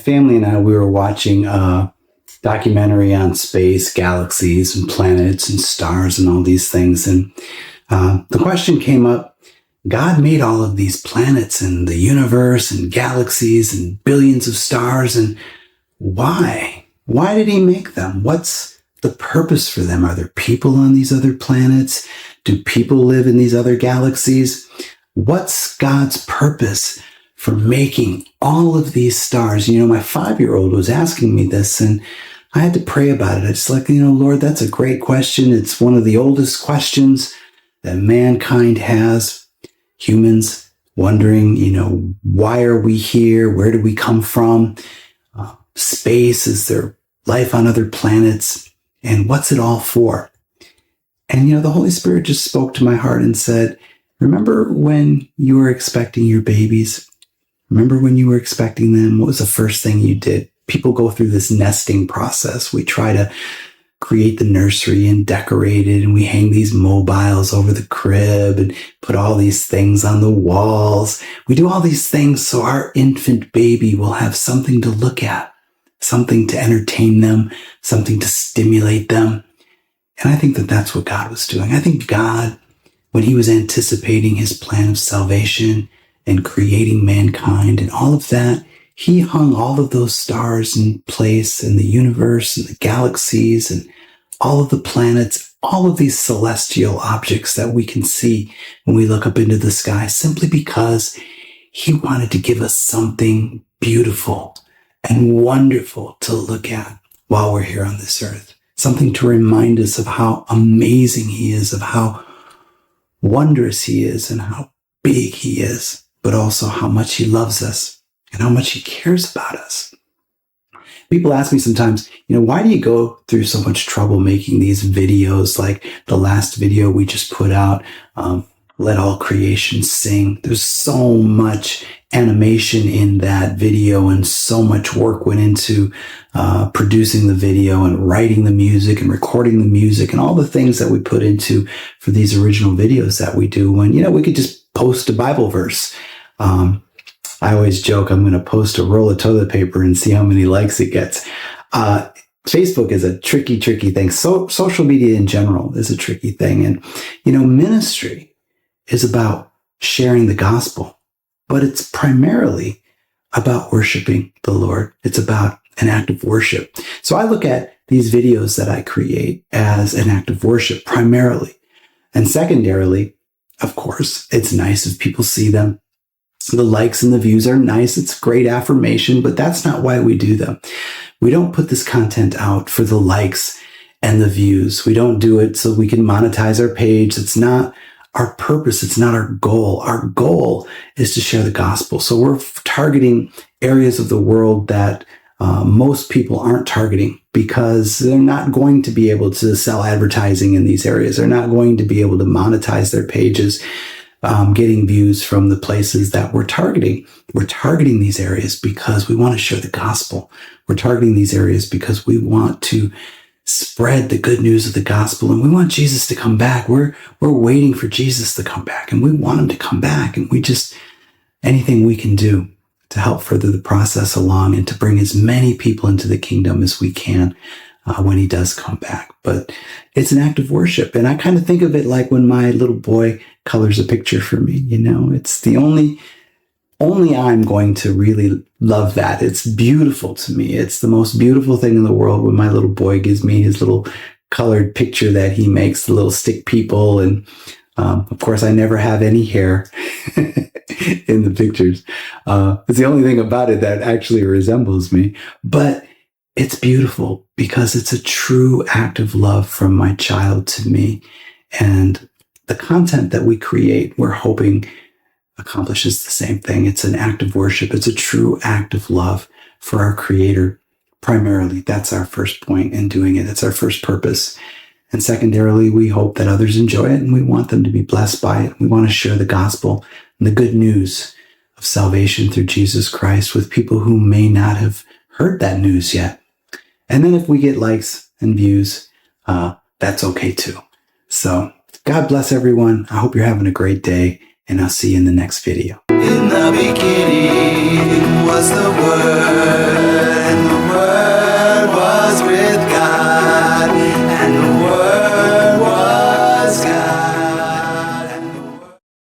family and I, we were watching a documentary on space, galaxies, and planets, and stars, and all these things. And the question came up: God made all of these planets and the universe and galaxies and billions of stars, and why? Why did he make them? What's the purpose for them? Are there people on these other planets? Do people live in these other galaxies? What's God's purpose for making all of these stars? You know, my 5-year-old was asking me this, and I had to pray about it. It's like, Lord, that's a great question. It's one of the oldest questions that mankind has. Humans wondering, why are we here? Where did we come from? Space, is there life on other planets? And what's it all for? And, the Holy Spirit just spoke to my heart and said, remember when you were expecting your babies? Remember when you were expecting them? What was the first thing you did? People go through this nesting process. We try to create the nursery and decorate it, and we hang these mobiles over the crib and put all these things on the walls. We do all these things so our infant baby will have something to look at, something to entertain them, something to stimulate them. And I think that that's what God was doing. I think God, when he was anticipating his plan of salvation and creating mankind and all of that, he hung all of those stars in place, in the universe and the galaxies and all of the planets, all of these celestial objects that we can see when we look up into the sky, simply because he wanted to give us something beautiful and wonderful to look at while we're here on this earth. Something to remind us of how amazing he is, of how wondrous he is, and how big he is, but also how much he loves us and how much he cares about us. People ask me sometimes, why do you go through so much trouble making these videos like the last video we just put out, Let All Creation Sing? There's so much animation in that video and so much work went into producing the video and writing the music and recording the music and all the things that we put into for these original videos that we do, when, we could just post a Bible verse. I always joke, I'm going to post a roll of toilet paper and see how many likes it gets. Facebook is a tricky thing. So social media in general is a tricky thing. And, ministry is about sharing the gospel, but it's primarily about worshiping the Lord. It's about an act of worship. So I look at these videos that I create as an act of worship primarily. And secondarily, of course, it's nice if people see them. The likes and the views are nice. It's great affirmation, but that's not why we do them. We don't put this content out for the likes and the views. We don't do it so we can monetize our page. It's not our purpose. It's not our goal. Our goal is to share the gospel. So we're targeting areas of the world that most people aren't targeting, because they're not going to be able to sell advertising in these areas. They're not going to be able to monetize their pages, getting views from the places that we're targeting. We're targeting these areas because we want to share the gospel. We're targeting these areas because we want to spread the good news of the gospel, and we want Jesus to come back. We're waiting for Jesus to come back, and we want him to come back. And anything we can do to help further the process along and to bring as many people into the kingdom as we can when he does come back. But it's an act of worship. And I kind of think of it like when my little boy colors a picture for me. It's the only I'm going to really love that. It's beautiful to me. It's the most beautiful thing in the world when my little boy gives me his little colored picture that he makes, the little stick people. And of course, I never have any hair in the pictures. It's the only thing about it that actually resembles me. But it's beautiful because it's a true act of love from my child to me. And the content that we create, we're hoping accomplishes the same thing. It's an act of worship. It's a true act of love for our Creator. Primarily, that's our first point in doing it. It's our first purpose. And secondarily, we hope that others enjoy it, and we want them to be blessed by it. We want to share the gospel and the good news of salvation through Jesus Christ with people who may not have heard that news yet. And then if we get likes and views, that's okay too. So God bless everyone. I hope you're having a great day, and I'll see you in the next video. In the beginning.